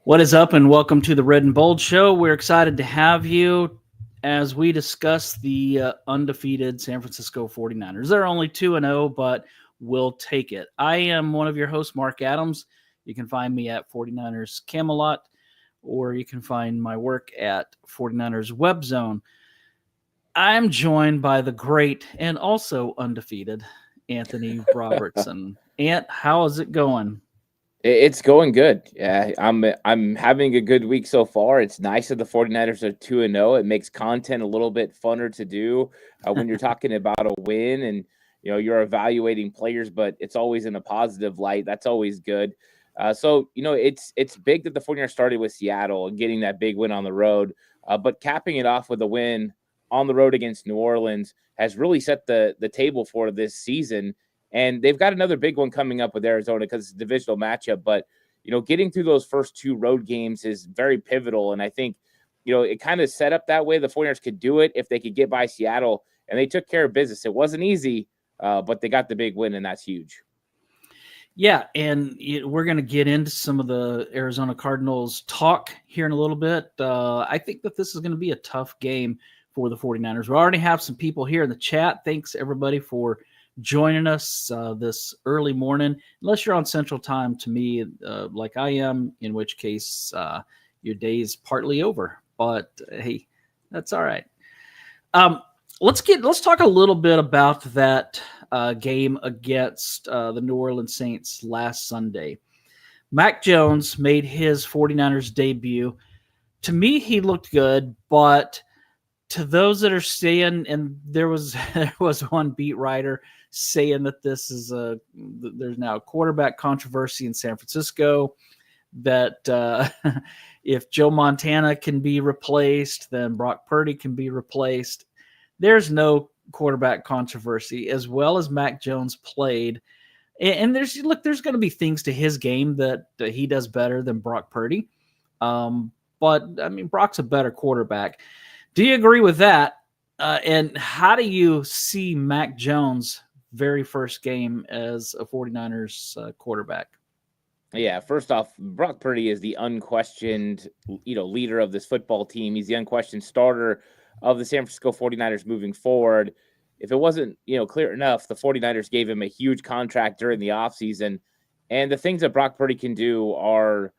What is up, and welcome to the Red and Bold Show. We're excited to have you as we discuss the undefeated San Francisco 49ers. They're only 2-0, but we'll take it. I am one of your hosts, Marc Adams. You can find me at 49ers Camelot, or you can find my work at 49ers Web Zone. I'm joined by the great and also undefeated Anthony Robertson. Ant, how is it going? It's going good. Yeah, I'm having a good week so far. It's nice that the 49ers are 2-0. It makes content a little bit funner to do when you're talking about a win and you're evaluating players, but it's always in a positive light. That's always good. It's big that the 49ers started with Seattle and getting that big win on the road, but capping it off with a win on the road against New Orleans has really set the table for this season. And they've got another big one coming up with Arizona because it's a divisional matchup. But, getting through those first two road games is very pivotal. And I think, it kind of set up that way. The 49ers could do it if they could get by Seattle. And they took care of business. It wasn't easy, but they got the big win, and that's huge. Yeah, and we're going to get into some of the Arizona Cardinals talk here in a little bit. I think that this is going to be a tough game for the 49ers. We already have some people here in the chat. Thanks, everybody, for joining us this early morning, unless you're on Central Time to me, like I am, in which case your day is partly over. But hey, that's all right. Let's talk a little bit about that game against the New Orleans Saints last Sunday. Mac Jones made his 49ers debut. To me, he looked good, but to those that are saying, and there was one beat writer saying that there's now a quarterback controversy in San Francisco, that if Joe Montana can be replaced, then Brock Purdy can be replaced. There's no quarterback controversy. As well as Mac Jones played, and there's going to be things to his game that he does better than Brock Purdy, but I mean, Brock's a better quarterback. Do you agree with that? And how do you see Mac Jones' very first game as a 49ers quarterback? Yeah, first off, Brock Purdy is the unquestioned, leader of this football team. He's the unquestioned starter of the San Francisco 49ers moving forward. If it wasn't, clear enough, the 49ers gave him a huge contract during the offseason. And the things that Brock Purdy can do are,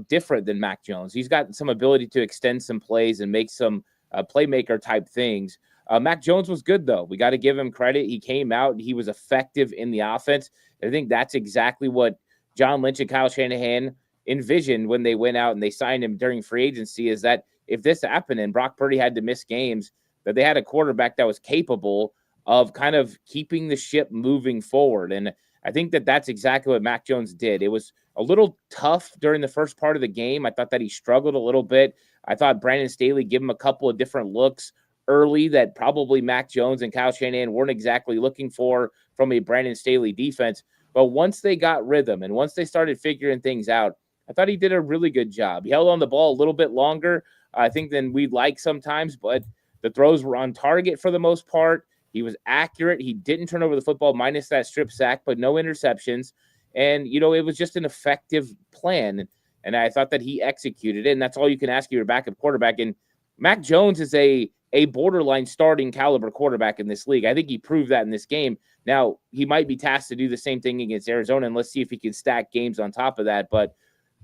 different than Mac Jones. He's got some ability to extend some plays and make some playmaker type things. Mac Jones was good, though. We got to give him credit. He came out and he was effective in the offense. I think that's exactly what John Lynch and Kyle Shanahan envisioned when they went out and they signed him during free agency, is that if this happened and Brock Purdy had to miss games, that they had a quarterback that was capable of kind of keeping the ship moving forward. And I think that that's exactly what Mac Jones did. It was a little tough during the first part of the game. I thought that he struggled a little bit. I thought Brandon Staley gave him a couple of different looks early that probably Mac Jones and Kyle Shanahan weren't exactly looking for from a Brandon Staley defense. But once they got rhythm and once they started figuring things out, I thought he did a really good job. He held on the ball a little bit longer, I think, than we'd like sometimes, but the throws were on target for the most part. He was accurate. He didn't turn over the football minus that strip sack, but no interceptions. And, it was just an effective plan. And I thought that he executed it. And that's all you can ask of your backup quarterback. And Mac Jones is a borderline starting caliber quarterback in this league. I think he proved that in this game. Now, he might be tasked to do the same thing against Arizona, and let's see if he can stack games on top of that. But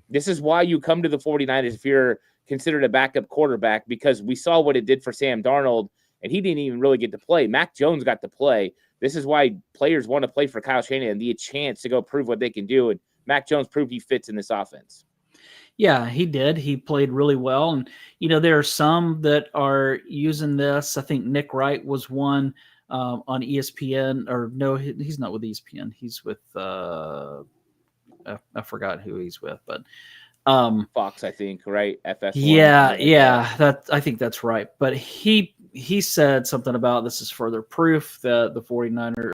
this is why you come to the 49ers if you're considered a backup quarterback, because we saw what it did for Sam Darnold, and he didn't even really get to play. Mac Jones got to play. This is why players want to play for Kyle Shanahan and the chance to go prove what they can do. And Mac Jones proved he fits in this offense. Yeah, he did. He played really well. And, there are some that are using this. I think Nick Wright was one on ESPN. Or no, he's not with ESPN. He's with, I forgot who he's with. But Fox, I think, right? FS1. Yeah, I think that's right. But he said something about this is further proof that the 49ers,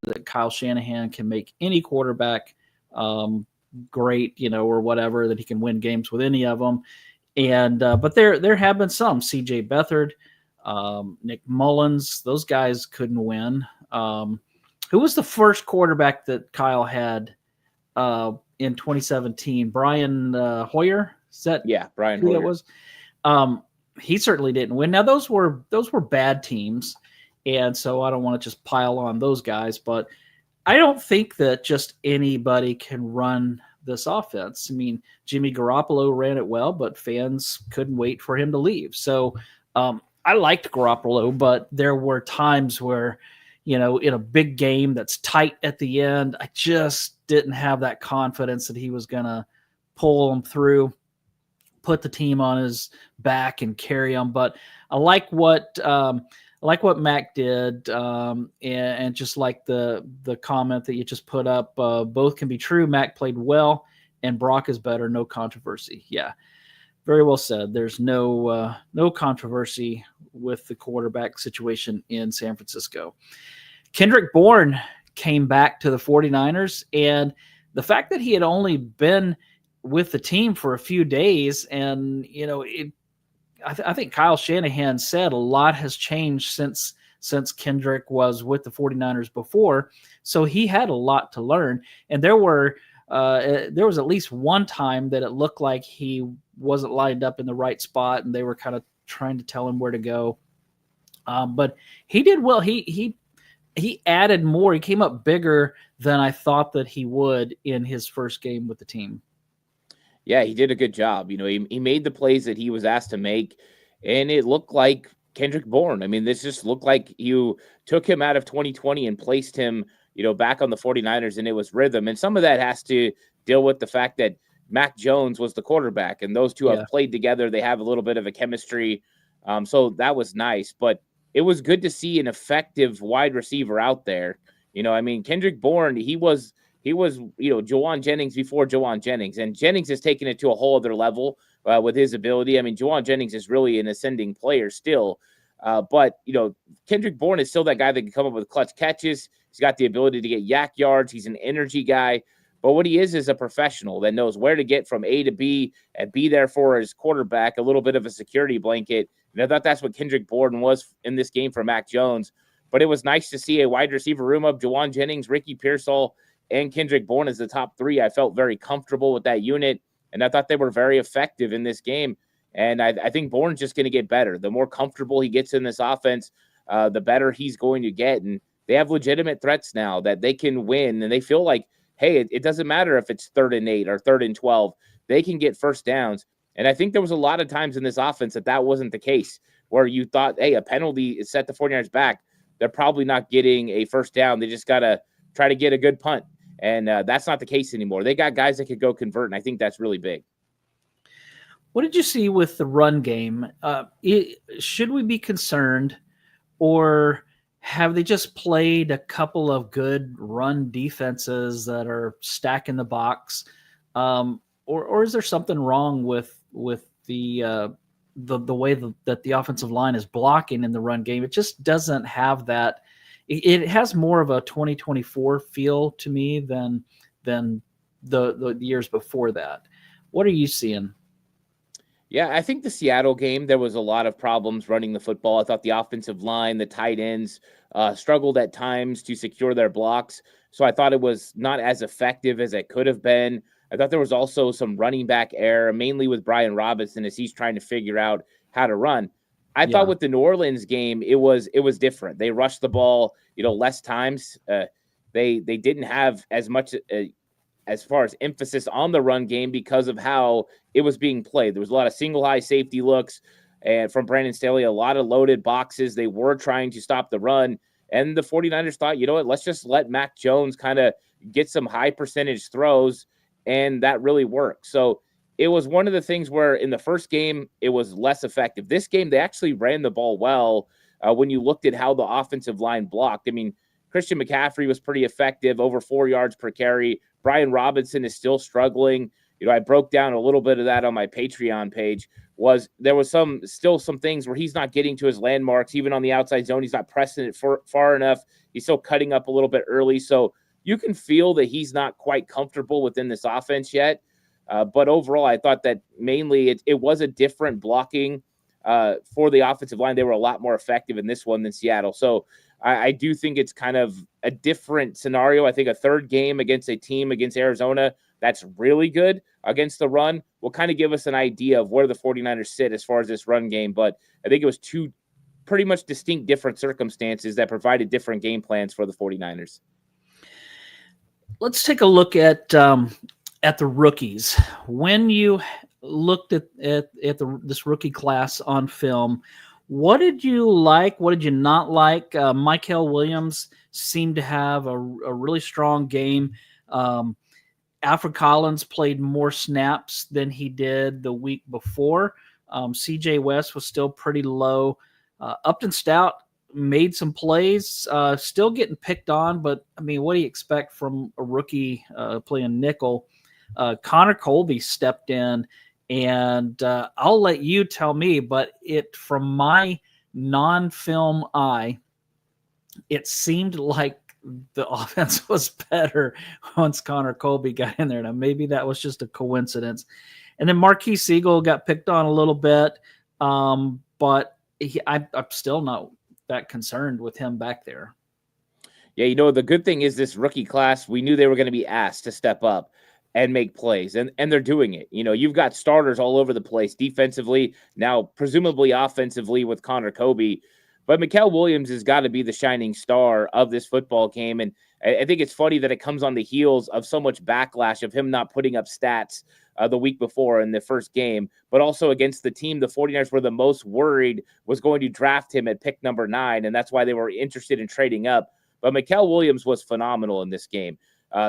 that Kyle Shanahan can make any quarterback great, or whatever, that he can win games with any of them. And but there have been some. CJ Beathard, Nick Mullins, those guys couldn't win. Who was the first quarterback that Kyle had in 2017? Brian Hoyer? Is that Brian who Hoyer. that was? He certainly didn't win. Now those were bad teams, and so I don't want to just pile on those guys, but I don't think that just anybody can run this offense. I mean, Jimmy Garoppolo ran it well, but fans couldn't wait for him to leave. So I liked Garoppolo, but there were times where, in a big game that's tight at the end, I just didn't have that confidence that he was going to pull them through, put the team on his back and carry them. But I like what Mac did, and just like the comment that you just put up, both can be true. Mac played well, and Brock is better. No controversy. Yeah, very well said. There's no controversy with the quarterback situation in San Francisco. Kendrick Bourne came back to the 49ers, and the fact that he had only been with the team for a few days, and I think Kyle Shanahan said a lot has changed since Kendrick was with the 49ers before, so he had a lot to learn. And there was at least one time that it looked like he wasn't lined up in the right spot, and they were kind of trying to tell him where to go. But he did well. He added more. He came up bigger than I thought that he would in his first game with the team. Yeah, he did a good job. He made the plays that he was asked to make, and it looked like Kendrick Bourne. I mean, this just looked like you took him out of 2020 and placed him, back on the 49ers, and it was rhythm. And some of that has to deal with the fact that Mac Jones was the quarterback, and those two have played together. They have a little bit of a chemistry. So that was nice, but it was good to see an effective wide receiver out there. Kendrick Bourne, he was, Jawan Jennings before Jawan Jennings, and Jennings has taken it to a whole other level with his ability. I mean, Jawan Jennings is really an ascending player still, but Kendrick Bourne is still that guy that can come up with clutch catches. He's got the ability to get yak yards. He's an energy guy, but what he is a professional that knows where to get from A to B and be there for his quarterback, a little bit of a security blanket. And I thought that's what Kendrick Bourne was in this game for Mac Jones. But it was nice to see a wide receiver room of Jawan Jennings, Ricky Pearsall, and Kendrick Bourne as the top three. I felt very comfortable with that unit, and I thought they were very effective in this game. And I think Bourne's just going to get better. The more comfortable he gets in this offense, the better he's going to get. And they have legitimate threats now that they can win, and they feel like, hey, it doesn't matter if it's 3rd and 8 or 3rd and 12. They can get first downs. And I think there was a lot of times in this offense that wasn't the case, where you thought, hey, a penalty set the 49ers back. They're probably not getting a first down. They just got to try to get a good punt. And that's not the case anymore. They got guys that could go convert, and I think that's really big. What did you see with the run game? Should we be concerned, or have they just played a couple of good run defenses that are stacking the box? Or is there something wrong with the way that the offensive line is blocking in the run game? It just doesn't have that. It has more of a 2024 feel to me than the years before that. What are you seeing? Yeah, I think the Seattle game, there was a lot of problems running the football. I thought the offensive line, the tight ends struggled at times to secure their blocks. So I thought it was not as effective as it could have been. I thought there was also some running back error, mainly with Brian Robinson as he's trying to figure out how to run. I thought with the New Orleans game, it was different. They rushed the ball, less times. They didn't have as much as far as emphasis on the run game because of how it was being played. There was a lot of single high safety looks and from Brandon Staley, a lot of loaded boxes. They were trying to stop the run. And the 49ers thought, you know what, let's just let Mac Jones kind of get some high percentage throws. And that really worked. So it was one of the things where in the first game, it was less effective. This game, they actually ran the ball well when you looked at how the offensive line blocked. I mean, Christian McCaffrey was pretty effective, over 4 yards per carry. Brian Robinson is still struggling. I broke down a little bit of that on my Patreon page. There was still some things where he's not getting to his landmarks, even on the outside zone. He's not pressing it far enough. He's still cutting up a little bit early. So you can feel that he's not quite comfortable within this offense yet. But overall, I thought that mainly it was a different blocking for the offensive line. They were a lot more effective in this one than Seattle. So I do think it's kind of a different scenario. I think a third game against a team against Arizona that's really good against the run will kind of give us an idea of where the 49ers sit as far as this run game. But I think it was two pretty much distinct different circumstances that provided different game plans for the 49ers. Let's take a look at the rookies. When you looked at this rookie class on film, what did you like? What did you not like? Michael Williams seemed to have a really strong game. Alfred Collins played more snaps than he did the week before. CJ West was still pretty low. Upton Stout made some plays, still getting picked on, but I mean, what do you expect from a rookie playing nickel? Connor Colby stepped in, and I'll let you tell me, but from my non-film eye, it seemed like the offense was better once Connor Colby got in there. Now, maybe that was just a coincidence. And then Marquise Siegel got picked on a little bit, but I'm still not that concerned with him back there. Yeah, the good thing is this rookie class, we knew they were going to be asked to step up and make plays, and they're doing it. You've got starters all over the place defensively, now presumably offensively with Connor Colby. But Mikel Williams has got to be the shining star of this football game. And I think it's funny that it comes on the heels of so much backlash of him not putting up stats the week before in the first game, but also against the team the 49ers were the most worried was going to draft him at pick number 9, and that's why they were interested in trading up. But Mikel Williams was phenomenal in this game.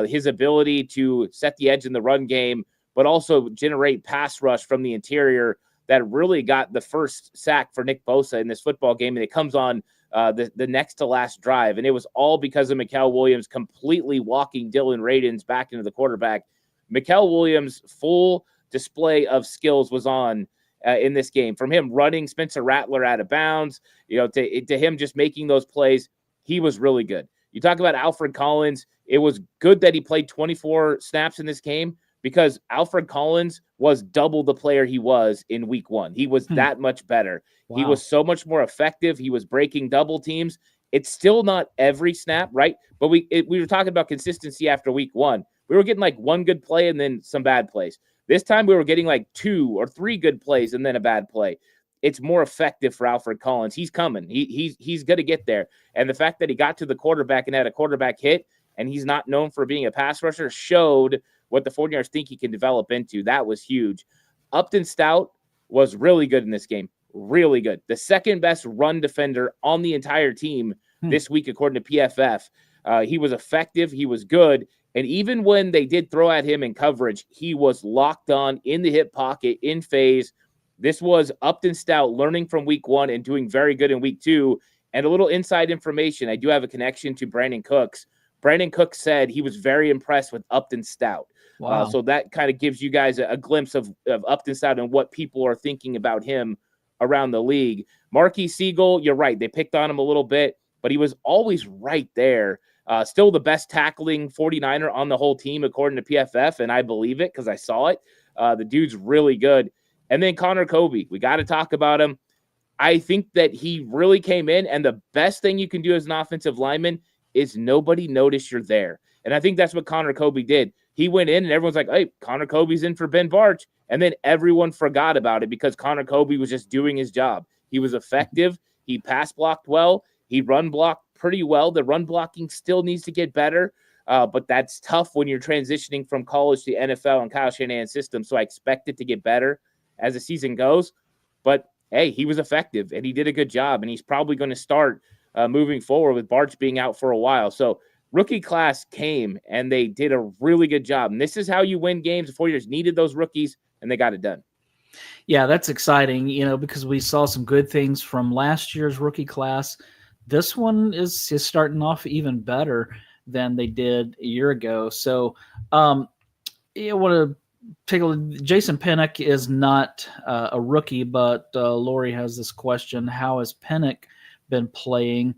His ability to set the edge in the run game, but also generate pass rush from the interior that really got the first sack for Nick Bosa in this football game, and it comes on the next to last drive. And it was all because of Mikel Williams completely walking Dylan Radins back into the quarterback. Mikel Williams' full display of skills was on in this game. From him running Spencer Rattler out of bounds, to him just making those plays, he was really good. You talk about Alfred Collins. It was good that he played 24 snaps in this game, because Alfred Collins was double the player he was in week 1. He was that much better. Wow. He was so much more effective. He was breaking double teams. It's still not every snap, right? But we were talking about consistency after week 1. We were getting like one good play and then some bad plays. This time we were getting like 2 or 3 good plays and then a bad play. It's more effective for Alfred Collins. He's coming. He's going to get there. And the fact that he got to the quarterback and had a quarterback hit, and he's not known for being a pass rusher, showed what the 49ers think he can develop into. That was huge. Upton Stout was really good in this game. Really good. The second best run defender on the entire team this week, according to PFF. He was effective. He was good. And even when they did throw at him in coverage, he was locked on in the hip pocket, in phase. This was Upton Stout learning from week 1 and doing very good in week 2. And a little inside information, I do have a connection to Brandon Cooks. Brandon Cooks said he was very impressed with Upton Stout. Wow. So that kind of gives you guys a glimpse of Upton Stout and what people are thinking about him around the league. Marquise Siegel, you're right. They picked on him a little bit, but he was always right there. Still the best tackling 49er on the whole team, according to PFF, and I believe it because I saw it. The dude's really good. And then Connor Colby, we got to talk about him. I think that he really came in, and the best thing you can do as an offensive lineman is nobody notice you're there. And I think that's what Connor Colby did. He went in and everyone's like, hey, Connor Colby's in for Ben Barch. And then everyone forgot about it because Connor Colby was just doing his job. He was effective. He pass blocked well. He run blocked pretty well. The run blocking still needs to get better. But that's tough when you're transitioning from college to NFL and Kyle Shanahan's system. So I expect it to get better as the season goes. But, hey, he was effective and he did a good job. And he's probably going to start moving forward with Barch being out for a while. So rookie class came and they did a really good job. And this is how you win games. The 49ers needed those rookies and they got it done. Yeah, that's exciting, because we saw some good things from last year's rookie class. This one is starting off even better than they did a year ago. So I want to take a look. Jason Pinnock is not a rookie, but Lori has this question. How has Pinnock been playing?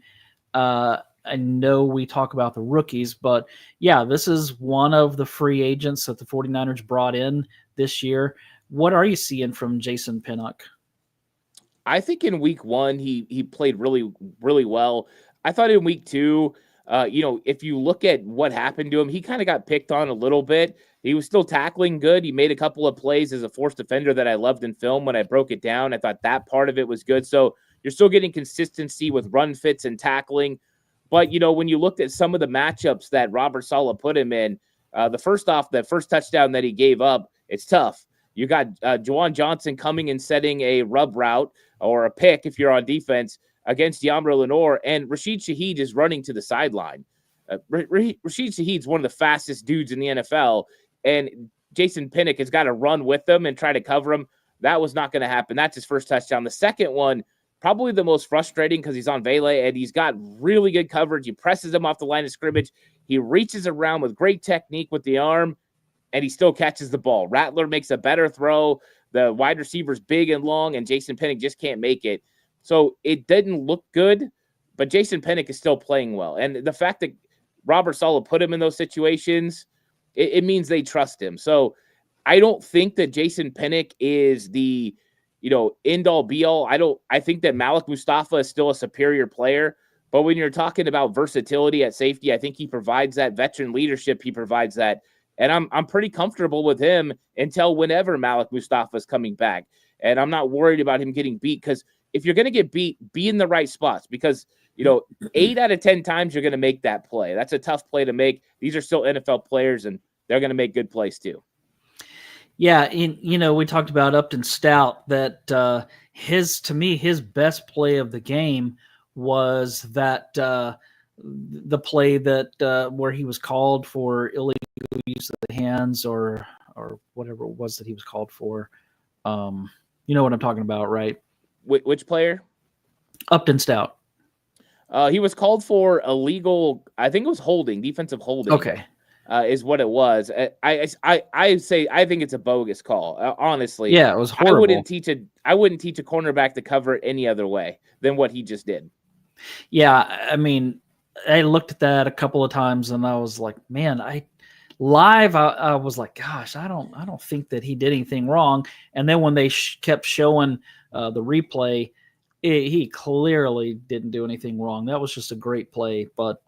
I know we talk about the rookies, but yeah, this is one of the free agents that the 49ers brought in this year. What are you seeing from Jason Pinnock? I think in week 1, he played really, really well. I thought in week 2, If you look at what happened to him, he kind of got picked on a little bit. He was still tackling good. He made a couple of plays as a forced defender that I loved in film when I broke it down. I thought that part of it was good. So you're still getting consistency with run fits and tackling. But, when you looked at some of the matchups that Robert Saleh put him in, the first touchdown that he gave up, it's tough. You got Juwan Johnson coming and setting a rub route or a pick if you're on defense against De'Amaro Lenore, and Rashid Shaheed is running to the sideline. Rashid Shaheed's one of the fastest dudes in the NFL, and Jason Pinnock has got to run with them and try to cover him. That was not going to happen. That's his first touchdown. The second one, probably the most frustrating because he's on Vele and he's got really good coverage. He presses him off the line of scrimmage. He reaches around with great technique with the arm, and he still catches the ball. Rattler makes a better throw. The wide receiver's big and long, and Jason Pinnock just can't make it. So it didn't look good, but Jason Pinnock is still playing well. And the fact that Robert Saleh put him in those situations, it means they trust him. So I don't think that Jason Pinnock is the, end-all, be-all. I think that Malik Mustafa is still a superior player. But when you're talking about versatility at safety, I think he provides that. Veteran leadership, he provides that. And I'm pretty comfortable with him until whenever Malik Mustafa is coming back. And I'm not worried about him getting beat, because if you're going to get beat, be in the right spots, because, 8 out of 10 times you're going to make that play. That's a tough play to make. These are still NFL players, and they're going to make good plays too. Yeah. We talked about Upton Stout, that his best play of the game was that the play that where he was called for illegal use of the hands or whatever it was that he was called for. You know what I'm talking about, right? Which player? Upton Stout. He was called for illegal, I think it was holding, defensive holding. Okay. Is what it was. I think it's a bogus call. Honestly. Yeah, it was horrible. I wouldn't teach a cornerback to cover it any other way than what he just did. Yeah, I mean, I looked at that a couple of times and I was like, man, I was like, gosh, I don't think that he did anything wrong. And then when they kept showing the replay, he clearly didn't do anything wrong. That was just a great play. But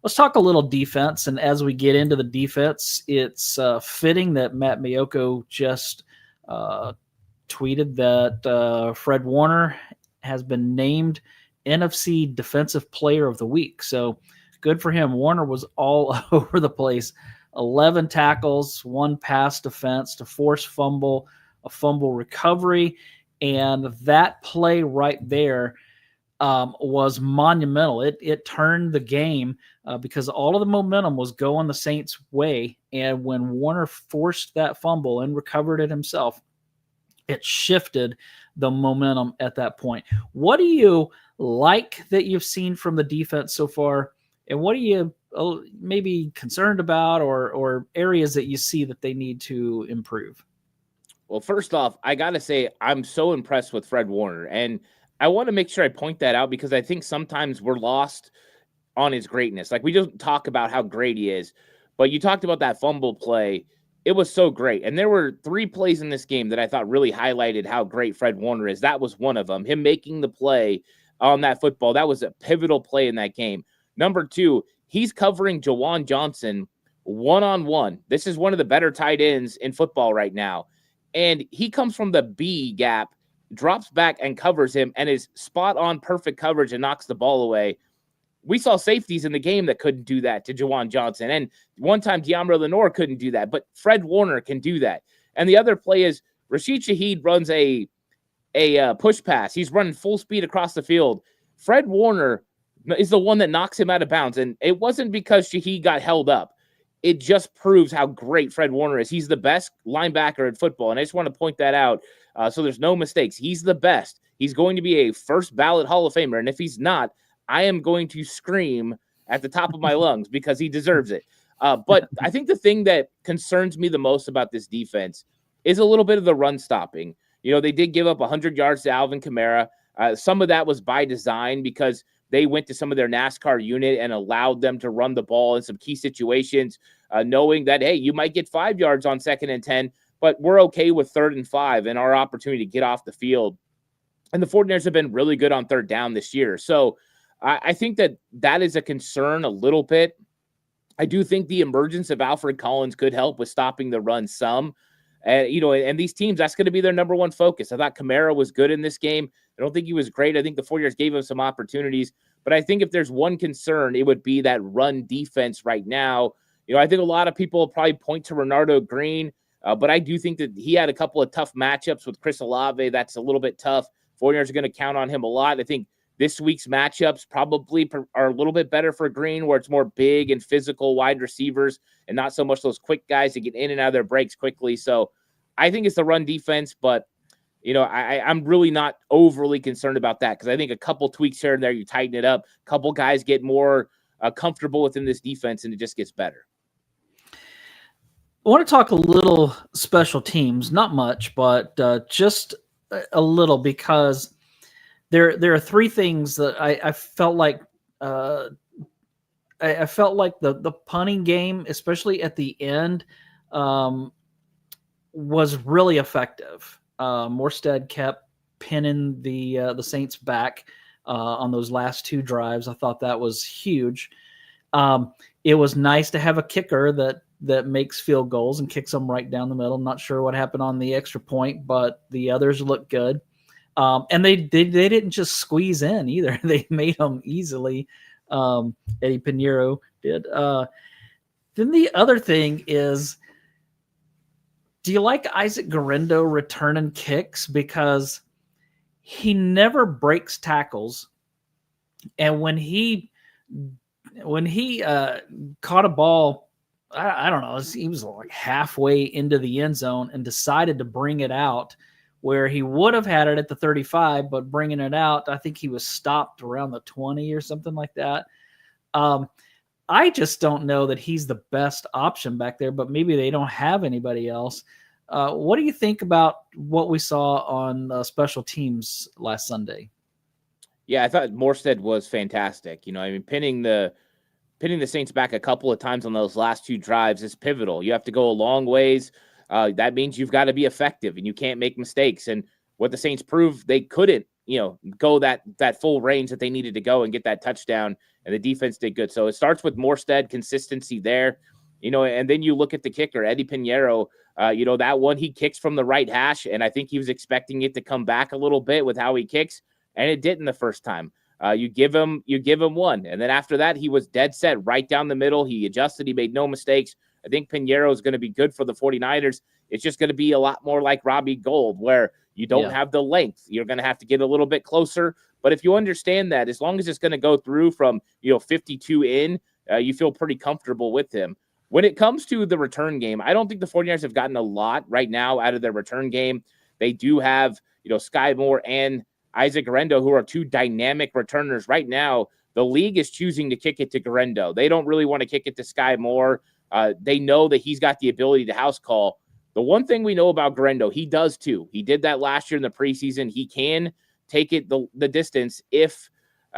let's talk a little defense. And as we get into the defense, it's fitting that Matt Miyoko just tweeted that Fred Warner has been named NFC Defensive Player of the Week. So good for him. Warner was all over the place. 11 tackles, 1 pass defense, to force fumble, a fumble recovery. And that play right there was monumental. It turned the game because all of the momentum was going the Saints' way. And when Warner forced that fumble and recovered it himself, it shifted the momentum at that point. What do you like that you've seen from the defense so far? And what are you maybe concerned about or areas that you see that they need to improve? Well, first off, I got to say, I'm so impressed with Fred Warner. And I want to make sure I point that out because I think sometimes we're lost on his greatness. Like, we don't talk about how great he is. But you talked about that fumble play. It was so great. And there were 3 plays in this game that I thought really highlighted how great Fred Warner is. That was one of them. Him making the play on that football. That was a pivotal play in that game. Number 2, he's covering Juwan Johnson one-on-one. This is one of the better tight ends in football right now. And he comes from the B gap, drops back and covers him, and is spot on perfect coverage and knocks the ball away. We saw safeties in the game that couldn't do that to Juwan Johnson. And one time De'Amaro Lenore couldn't do that, but Fred Warner can do that. And the other play is Rashid Shaheed runs a push pass. He's running full speed across the field. Fred Warner is the one that knocks him out of bounds. And it wasn't because Shaheed got held up. It just proves how great Fred Warner is. He's the best linebacker in football. And I just want to point that out so there's no mistakes. He's the best. He's going to be a first ballot Hall of Famer. And if he's not, I am going to scream at the top of my lungs because he deserves it. But I think the thing that concerns me the most about this defense is a little bit of the run stopping. You know, they did give up 100 yards to Alvin Kamara. Some of that was by design because they went to some of their NASCAR unit and allowed them to run the ball in some key situations, knowing that, hey, you might get 5 yards on 2nd and 10, but we're okay with 3rd and 5 and our opportunity to get off the field. And the 49ers have been really good on 3rd down this year. So I think that is a concern a little bit. I do think the emergence of Alfred Collins could help with stopping the run some. And these teams, that's going to be their number one focus. I thought Kamara was good in this game. I don't think he was great. I think the 49ers gave him some opportunities. But I think if there's one concern, it would be that run defense right now. I think a lot of people will probably point to Renardo Green, but I do think that he had a couple of tough matchups with Chris Olave. That's a little bit tough. 49ers are going to count on him a lot. I think this week's matchups probably are a little bit better for Green, where it's more big and physical wide receivers and not so much those quick guys that get in and out of their breaks quickly. So I think it's the run defense, but I'm really not overly concerned about that, because I think a couple tweaks here and there, you tighten it up, a couple guys get more comfortable within this defense, and it just gets better. I want to talk a little special teams, not much, but just a little, because there are three things that I felt like I felt like the punting game, especially at the end, was really effective. Morstead kept pinning the Saints back on those last two drives. I thought that was huge. It was nice to have a kicker that makes field goals and kicks them right down the middle. I'm not sure what happened on the extra point, but the others looked good. And they didn't just squeeze in either. They made them easily. Eddie Pinheiro did. Then the other thing is, do you like Isaac Guerrero returning kicks? Because he never breaks tackles. And when he caught a ball, I don't know, he was like halfway into the end zone and decided to bring it out, where he would have had it at the 35, but bringing it out, I think he was stopped around the 20 or something like that. I just don't know that he's the best option back there, but maybe they don't have anybody else. What do you think about what we saw on special teams last Sunday? Yeah, I thought Morstead was fantastic. Pinning the Saints back a couple of times on those last two drives is pivotal. You have to go a long ways. That means you've got to be effective and you can't make mistakes. And what the Saints proved, they couldn't, go that full range that they needed to go and get that touchdown. And the defense did good. So it starts with Morstead, consistency there, and then you look at the kicker, Eddie Pinheiro. That one, he kicks from the right hash, and I think he was expecting it to come back a little bit with how he kicks, and it didn't the first time. You give him one, and then after that, he was dead set right down the middle. He adjusted. He made no mistakes. I think Pinheiro is going to be good for the 49ers. It's just going to be a lot more like Robbie Gould, where you don't have the length. You're going to have to get a little bit closer. But if you understand that, as long as it's going to go through from 52 in, you feel pretty comfortable with him. When it comes to the return game, I don't think the 49ers have gotten a lot right now out of their return game. They do have, Sky Moore and Isaac Guerrero, who are two dynamic returners. Right now, the league is choosing to kick it to Guerrero. They don't really want to kick it to Sky Moore. They know that he's got the ability to house call. The one thing we know about Guerrero, he does too. He did that last year in the preseason. He can take it the distance if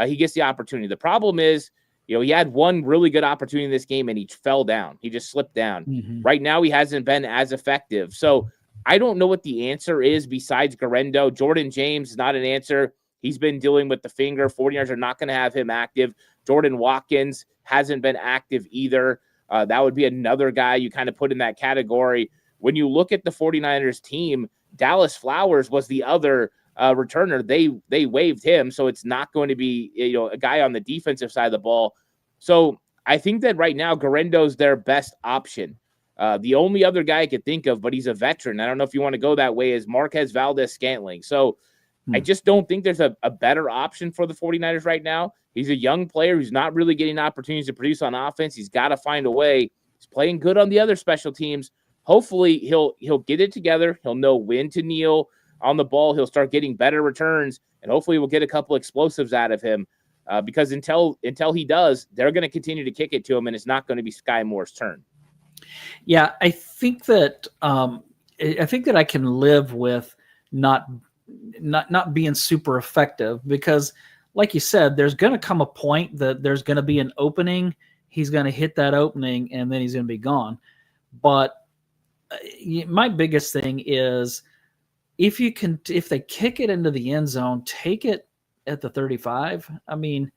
he gets the opportunity. The problem is, he had one really good opportunity in this game and he fell down. He just slipped down. Mm-hmm. Right now, he hasn't been as effective. So I don't know what the answer is besides Guerrero. Jordan James is not an answer. He's been dealing with the finger. 49ers are not going to have him active. Jordan Watkins hasn't been active either. That would be another guy you kind of put in that category. When you look at the 49ers team, Dallas Flowers was the other returner. They waived him, so it's not going to be a guy on the defensive side of the ball. So I think that right now Guerrero's their best option. The only other guy I could think of, but he's a veteran, I don't know if you want to go that way, is Marquez Valdes-Scantling. So I just don't think there's a better option for the 49ers right now. He's a young player who's not really getting opportunities to produce on offense. He's got to find a way. He's playing good on the other special teams. Hopefully he'll get it together. He'll know when to kneel on the ball. He'll start getting better returns, and hopefully we'll get a couple explosives out of him. Because until he does, they're going to continue to kick it to him, and it's not going to be Sky Moore's turn. Yeah, I think that I can live with not being super effective, because, like you said, there's going to come a point that there's going to be an opening. He's going to hit that opening, and then he's going to be gone. But my biggest thing is, if they kick it into the end zone, take it at the 35. I mean,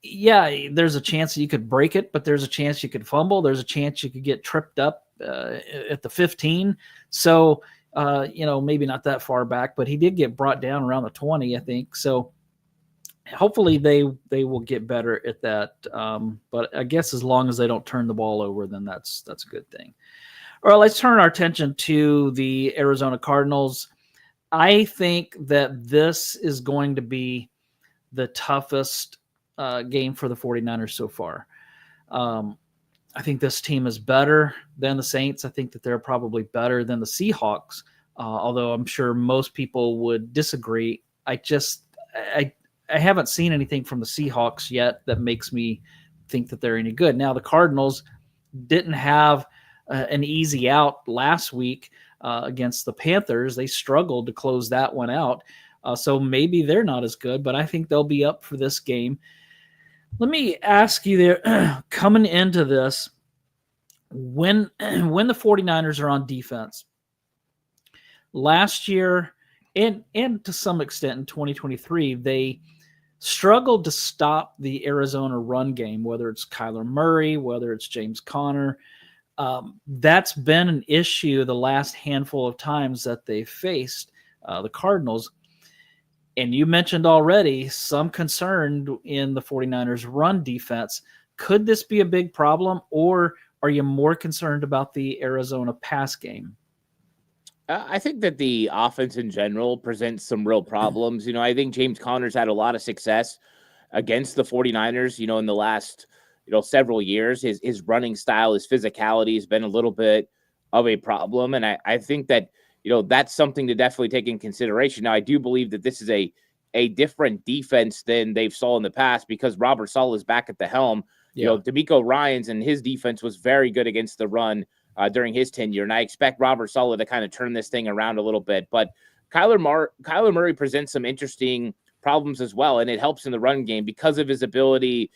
yeah, there's a chance you could break it, but there's a chance you could fumble. There's a chance you could get tripped up at the 15. So, maybe not that far back, but he did get brought down around the 20, I think. So hopefully they will get better at that. But I guess as long as they don't turn the ball over, then that's a good thing. All right, let's turn our attention to the Arizona Cardinals. I think that this is going to be the toughest game for the 49ers so far. I think this team is better than the Saints. I think that they're probably better than the Seahawks, although I'm sure most people would disagree. I haven't seen anything from the Seahawks yet that makes me think that they're any good. Now, the Cardinals didn't have an easy out last week against the Panthers. They struggled to close that one out. So maybe they're not as good, but I think they'll be up for this game. Let me ask you there, coming into this, when the 49ers are on defense, last year and to some extent in 2023, they struggled to stop the Arizona run game, whether it's Kyler Murray, whether it's James Conner. That's been an issue the last handful of times that they faced the Cardinals. And you mentioned already some concern in the 49ers run defense. Could this be a big problem, or are you more concerned about the Arizona pass game? I think that the offense in general presents some real problems. I think James Conner's had a lot of success against the 49ers, in the last, several years. His running style, his physicality has been a little bit of a problem. And I think that, that's something to definitely take in consideration. Now, I do believe that this is a different defense than they've saw in the past because Robert Saleh is back at the helm. Yeah. DeMeco Ryans and his defense was very good against the run during his tenure. And I expect Robert Saleh to kind of turn this thing around a little bit. But Kyler Murray presents some interesting problems as well, and it helps in the run game because of his ability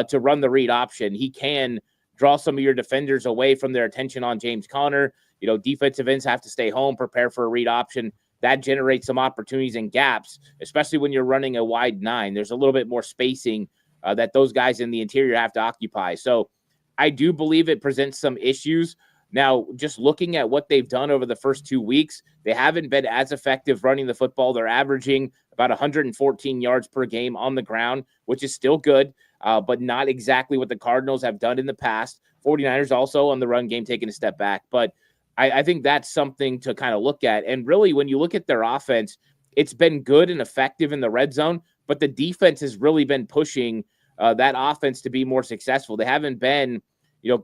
to run the read option. He can draw some of your defenders away from their attention on James Conner. Defensive ends have to stay home, prepare for a read option. That generates some opportunities and gaps, especially when you're running a wide 9. There's a little bit more spacing that those guys in the interior have to occupy. So I do believe it presents some issues. Now, just looking at what they've done over the first 2 weeks, they haven't been as effective running the football. They're averaging about 114 yards per game on the ground, which is still good, but not exactly what the Cardinals have done in the past. 49ers also on the run game taking a step back. But I think that's something to kind of look at. And really, when you look at their offense, it's been good and effective in the red zone, but the defense has really been pushing that offense to be more successful. They haven't been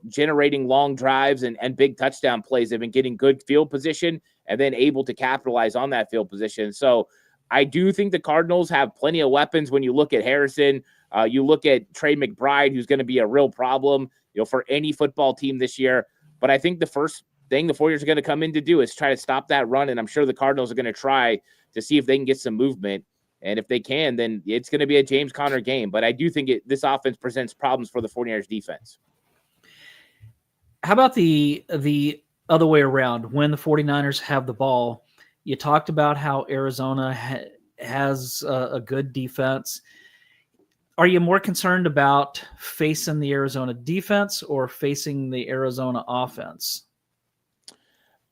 generating long drives and big touchdown plays. They've been getting good field position and then able to capitalize on that field position. So I do think the Cardinals have plenty of weapons. When you look at Harrison, you look at Trey McBride, who's going to be a real problem, for any football team this year. But I think the first thing the 49ers are going to come in to do is try to stop that run. And I'm sure the Cardinals are going to try to see if they can get some movement. And if they can, then it's going to be a James Conner game. But I do think this offense presents problems for the 49ers defense. How about the other way around? When the 49ers have the ball, you talked about how Arizona has a good defense. Are you more concerned about facing the Arizona defense or facing the Arizona offense?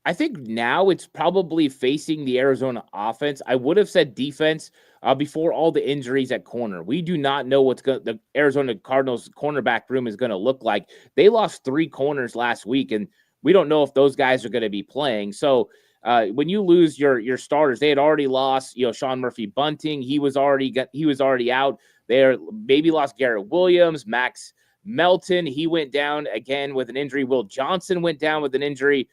I think now it's probably facing the Arizona offense. I would have said defense before all the injuries at corner. We do not know what the Arizona Cardinals cornerback room is going to look like. They lost 3 corners last week, and we don't know if those guys are going to be playing. So when you lose your starters, they had already lost, Sean Murphy-Bunting. He was already out. They maybe lost Garrett Williams, Max Melton. He went down again with an injury. Will Johnson went down with an injury.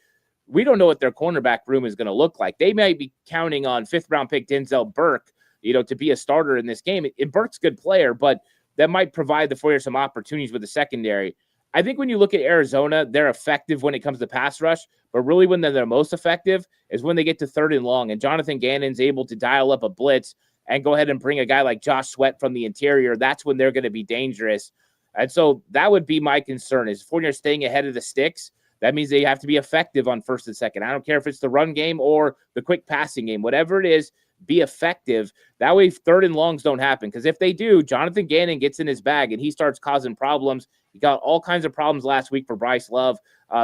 We don't know what their cornerback room is going to look like. They might be counting on 5th-round pick Denzel Burke, to be a starter in this game. And Burke's a good player, but that might provide the 49ers some opportunities with the secondary. I think when you look at Arizona, they're effective when it comes to pass rush, but really when they're most effective is when they get to 3rd and long, and Jonathan Gannon's able to dial up a blitz and go ahead and bring a guy like Josh Sweat from the interior. That's when they're going to be dangerous. And so that would be my concern is 49ers staying ahead of the sticks. That means they have to be effective on 1st and 2nd. I don't care if it's the run game or the quick passing game. Whatever it is, be effective. That way, third and longs don't happen. Because if they do, Jonathan Gannon gets in his bag and he starts causing problems. He got all kinds of problems last week for Bryce Love.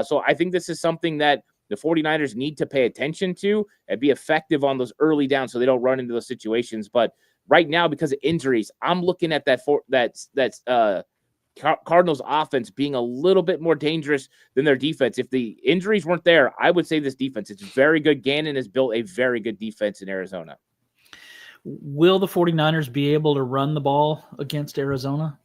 So I think this is something that the 49ers need to pay attention to and be effective on those early downs so they don't run into those situations. But right now, because of injuries, I'm looking at that Cardinals offense being a little bit more dangerous than their defense. If the injuries weren't there, I would say this defense, it's very good. Gannon has built a very good defense in Arizona. Will the 49ers be able to run the ball against Arizona?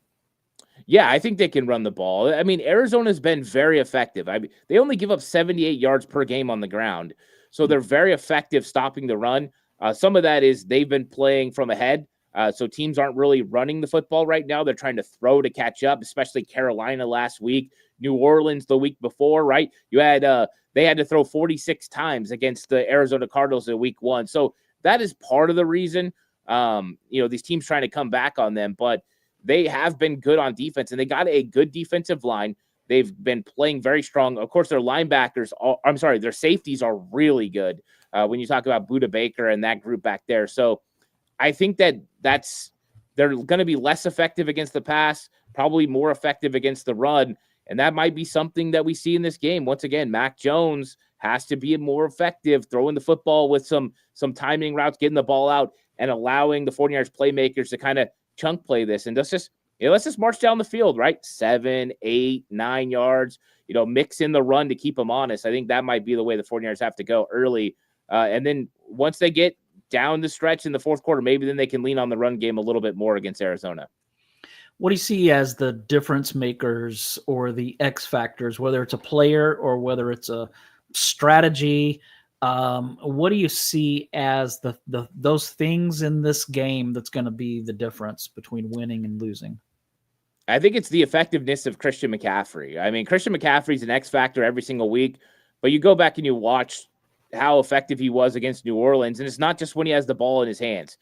Yeah, I think they can run the ball. I mean, Arizona's been very effective. They only give up 78 yards per game on the ground. So they're very effective stopping the run. Some of that is they've been playing from ahead. So teams aren't really running the football right now. They're trying to throw to catch up, especially Carolina last week, New Orleans the week before, right? They had to throw 46 times against the Arizona Cardinals in week 1. So that is part of the reason, these teams trying to come back on them, but they have been good on defense, and they got a good defensive line. They've been playing very strong. Of course, their their safeties are really good when you talk about Budda Baker and that group back there. So I think they're going to be less effective against the pass, probably more effective against the run, and that might be something that we see in this game. Once again, Mac Jones has to be more effective throwing the football with some timing routes, getting the ball out, and allowing the 49ers playmakers to kind of chunk play this. And let's just march down the field, right? 7, 8, 9 yards, mix in the run to keep them honest. I think that might be the way the 49ers have to go early. And then once they get down the stretch in the fourth quarter, maybe then they can lean on the run game a little bit more against Arizona. What do you see as the difference makers or the X factors, whether it's a player or whether it's a strategy? What do you see as those things in this game that's going to be the difference between winning and losing? I think it's the effectiveness of Christian McCaffrey. I mean, Christian McCaffrey's an X factor every single week, but you go back and you watch how effective he was against New Orleans, and it's not just when he has the ball in his hands.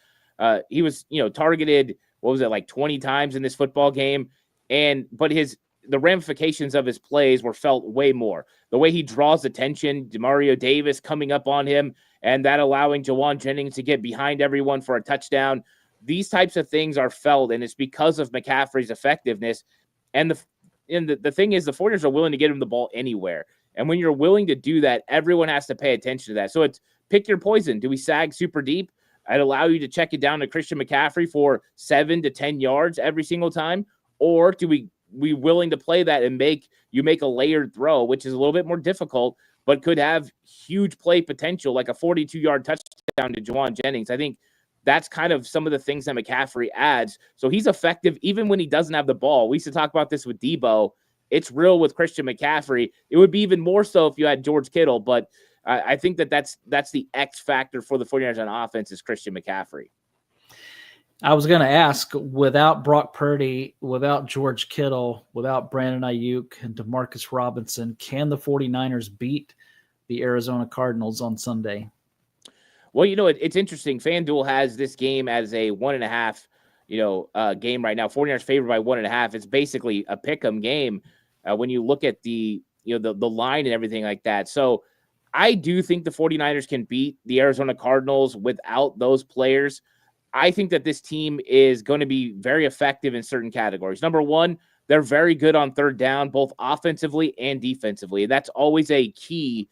He was, targeted, 20 times in this football game, but the ramifications of his plays were felt way more. The way he draws attention, Demario Davis coming up on him, and that allowing Jawan Jennings to get behind everyone for a touchdown. These types of things are felt, and it's because of McCaffrey's effectiveness. And the thing is, the 49ers are willing to get him the ball anywhere. And when you're willing to do that, everyone has to pay attention to that. So it's pick your poison. Do we sag super deep? I'd allow you to check it down to Christian McCaffrey for 7 to 10 yards every single time. Or do we willing to play that and make a layered throw, which is a little bit more difficult, but could have huge play potential, like a 42-yard touchdown to Jawan Jennings. I think that's kind of some of the things that McCaffrey adds. So he's effective even when he doesn't have the ball. We used to talk about this with Debo. It's real with Christian McCaffrey. It would be even more so if you had George Kittle, but I think that's the X factor for the 49ers on offense is Christian McCaffrey. I was going to ask, without Brock Purdy, without George Kittle, without Brandon Ayuk and Demarcus Robinson, can the 49ers beat the Arizona Cardinals on Sunday? Well, it's interesting. FanDuel has this game as a 1.5, game right now. 49ers favored by 1.5. It's basically a pick'em game when you look at the line and everything like that. So I do think the 49ers can beat the Arizona Cardinals without those players. I think that this team is going to be very effective in certain categories. Number one, they're very good on third down, both offensively and defensively. That's always a key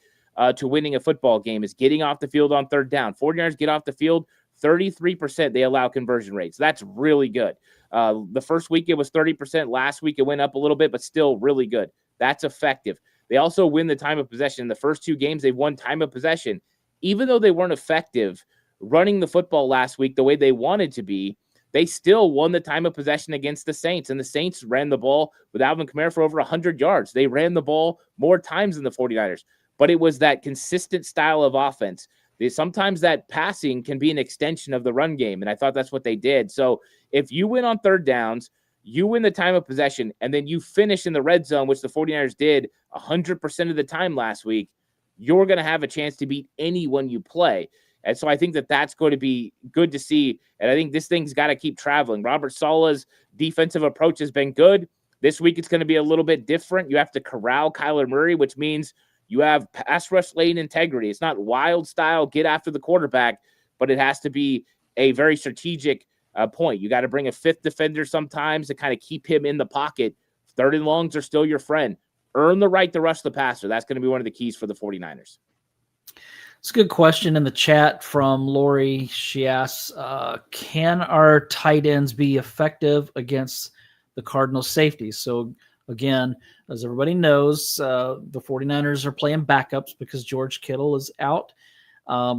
to winning a football game is getting off the field on third down. 49ers get off the field, 33% they allow conversion rates. That's really good. The first week it was 30%. Last week it went up a little bit, but still really good. That's effective. They also win the time of possession. In the first 2 games, they've won time of possession. Even though they weren't effective running the football last week the way they wanted to be, they still won the time of possession against the Saints, and the Saints ran the ball with Alvin Kamara for over 100 yards. They ran the ball more times than the 49ers, but it was that consistent style of offense. Sometimes that passing can be an extension of the run game, and I thought that's what they did. So if you win on third downs, you win the time of possession, and then you finish in the red zone, which the 49ers did 100% of the time last week, you're going to have a chance to beat anyone you play. And so I think that that's going to be good to see. And I think this thing's got to keep traveling. Robert Saleh's defensive approach has been good. This week it's going to be a little bit different. You have to corral Kyler Murray, which means you have pass rush lane integrity. It's not wild style, get after the quarterback, but it has to be a very strategic point. You got to bring a fifth defender sometimes to kind of keep him in the pocket. Third and longs are still your friend. Earn the right to rush the passer. That's going to be one of the keys for the 49ers. It's a good question in the chat from Lori. She asks, can our tight ends be effective against the Cardinals safeties? So again, as everybody knows, the 49ers are playing backups because George Kittle is out.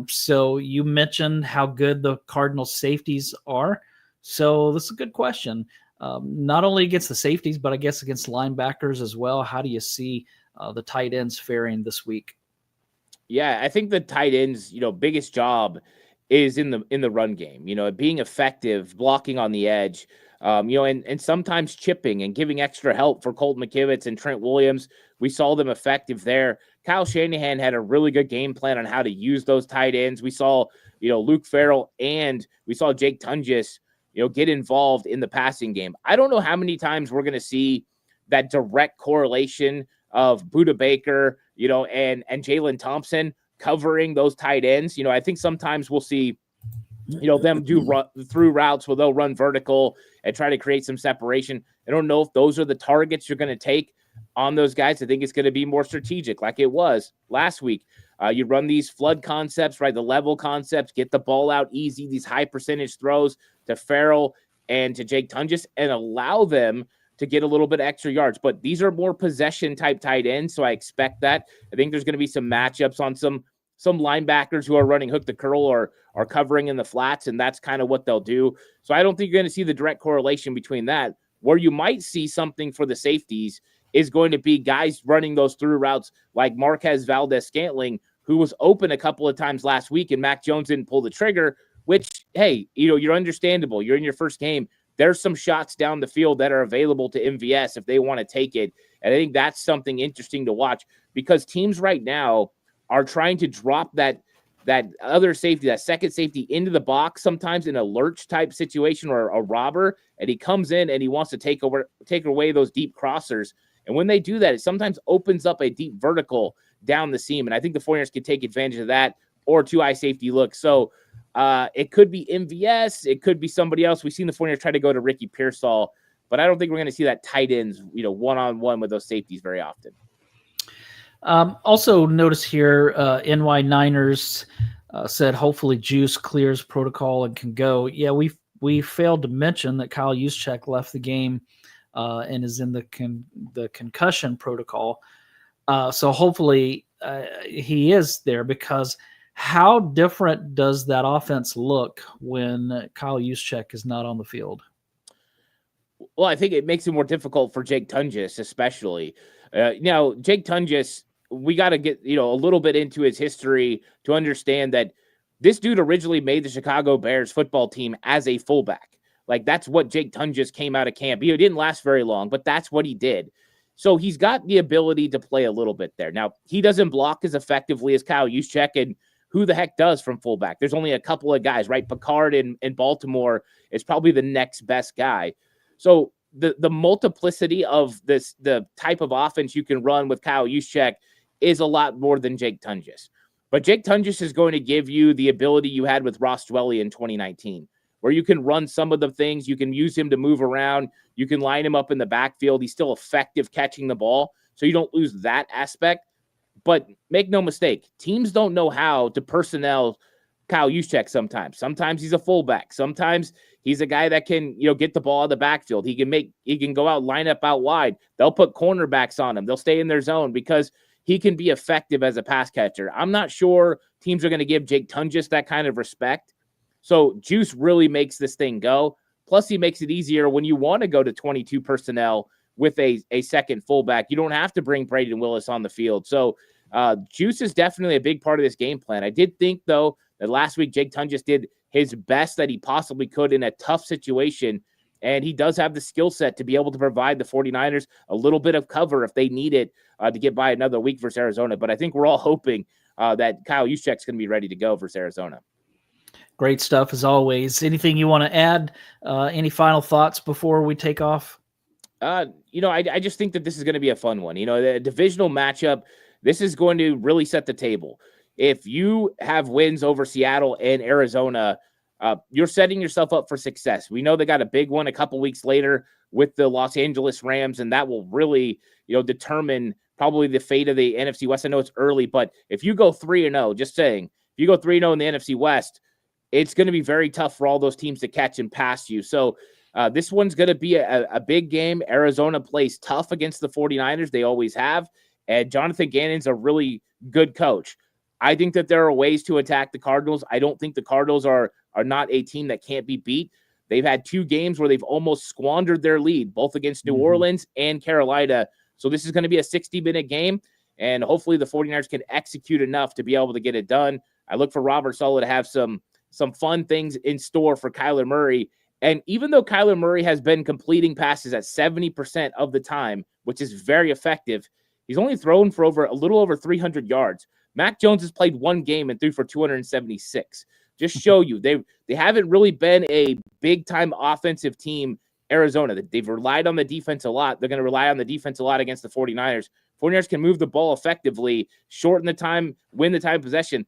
So you mentioned how good the Cardinals safeties are. So this is a good question. Not only against the safeties, but I guess against linebackers as well. How do you see the tight ends faring this week? Yeah, I think the tight ends, biggest job is in the run game, being effective, blocking on the edge, and sometimes chipping and giving extra help for Colt McKivitz and Trent Williams. We saw them effective there. Kyle Shanahan had a really good game plan on how to use those tight ends. We saw, Luke Farrell and we saw Jake Tunges, get involved in the passing game. I don't know how many times we're going to see that direct correlation of Budda Baker, and Jalen Thompson covering those tight ends. I think sometimes we'll see, them do through routes where they'll run vertical and try to create some separation. I don't know if those are the targets you're going to take on those guys. I think it's going to be more strategic like it was last week. You run these flood concepts, right? The level concepts, get the ball out easy, these high percentage throws to Farrell and to Jake Tunges, and allow them to get a little bit extra yards. But these are more possession type tight ends, so I expect that. I think there's going to be some matchups on some linebackers who are running hook to curl or are covering in the flats, and that's kind of what they'll do. So I don't think you're going to see the direct correlation between that. Where you might see something for the safeties is going to be guys running those through routes like Marquez Valdez-Scantling, who was open a couple of times last week, and Mac Jones didn't pull the trigger, which, hey, you're understandable. You're in your first game. There's some shots down the field that are available to MVS if they want to take it. And I think that's something interesting to watch, because teams right now are trying to drop that other safety, that second safety, into the box sometimes in a lurch type situation or a robber, and he comes in and he wants to take away those deep crossers. And when they do that, it sometimes opens up a deep vertical down the seam. And I think the 49ers can take advantage of that, or two eye safety look. So it could be MVS. It could be somebody else. We've seen the 49ers try to go to Ricky Pearsall, but I don't think we're going to see that tight ends, one-on-one with those safeties very often. Also notice here, NY Niners said hopefully Juice clears protocol and can go. Yeah, we failed to mention that Kyle Juszczyk left the game and is in the concussion protocol. So hopefully he is there, because how different does that offense look when Kyle Juszczyk is not on the field? Well, I think it makes it more difficult for Jake Tunges, especially. Jake Tunges, we got to get, a little bit into his history to understand that this dude originally made the Chicago Bears football team as a fullback. Like, that's what Jake Tunges came out of camp. He didn't last very long, but that's what he did. So he's got the ability to play a little bit there. Now, he doesn't block as effectively as Kyle Juszczyk, and who the heck does from fullback? There's only a couple of guys, right? Picard in Baltimore is probably the next best guy. So the multiplicity of the type of offense you can run with Kyle Juszczyk is a lot more than Jake Tunges. But Jake Tunges is going to give you the ability you had with Ross Dwelley in 2019, where you can run some of the things. You can use him to move around. You can line him up in the backfield. He's still effective catching the ball, so you don't lose that aspect. But make no mistake, teams don't know how to personnel Kyle Juszczyk sometimes. Sometimes he's a fullback. Sometimes he's a guy that can, get the ball out of the backfield. He can go out, line up out wide. They'll put cornerbacks on him. They'll stay in their zone because he can be effective as a pass catcher. I'm not sure teams are going to give Jake Tunges that kind of respect. So Juice really makes this thing go. Plus, he makes it easier when you want to go to 22 personnel with a second fullback. You don't have to bring Braden Willis on the field. So Juice is definitely a big part of this game plan. I did think, though, that last week Jake Tunges did his best that he possibly could in a tough situation, and he does have the skill set to be able to provide the 49ers a little bit of cover if they need it to get by another week versus Arizona. But I think we're all hoping that Kyle Juszczyk's going to be ready to go versus Arizona. Great stuff as always. Anything you want to add? Any final thoughts before we take off? I just think that this is going to be a fun one. The divisional matchup, this is going to really set the table. if you have wins over Seattle and Arizona, you're setting yourself up for success. We know they got a big one a couple weeks later with the Los Angeles Rams, and that will really, determine probably the fate of the NFC West. I know it's early, but if you go 3-0, just saying, if you go 3-0 in the NFC West, it's going to be very tough for all those teams to catch and pass you. So this one's going to be a big game. Arizona plays tough against the 49ers. They always have. And Jonathan Gannon's a really good coach. I think that there are ways to attack the Cardinals. I don't think the Cardinals are not a team that can't be beat. They've had 2 games where they've almost squandered their lead, both against New Orleans and Carolina. So this is going to be a 60-minute game, and hopefully the 49ers can execute enough to be able to get it done. I look for Robert Saleh to have some fun things in store for Kyler Murray. And even though Kyler Murray has been completing passes at 70% of the time, which is very effective, he's only thrown for a little over 300 yards. Mac Jones has played 1 game and threw for 276. Just show you they haven't really been a big-time offensive team, Arizona. They've relied on the defense a lot. They're going to rely on the defense a lot against the 49ers. 49ers can move the ball effectively, shorten the time, win the time of possession.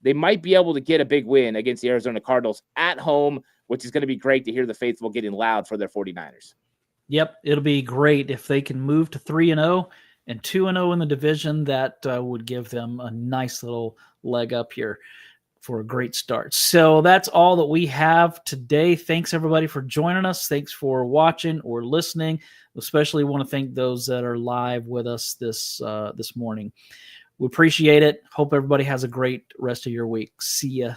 They might be able to get a big win against the Arizona Cardinals at home, which is going to be great to hear the faithful getting loud for their 49ers. Yep, it'll be great if they can move to 3-0 and 2-0 in the division. That would give them a nice little leg up here for a great start. So that's all that we have today. Thanks everybody for joining us. Thanks for watching or listening. Especially want to thank those that are live with us this morning. We appreciate it. Hope everybody has a great rest of your week. See ya.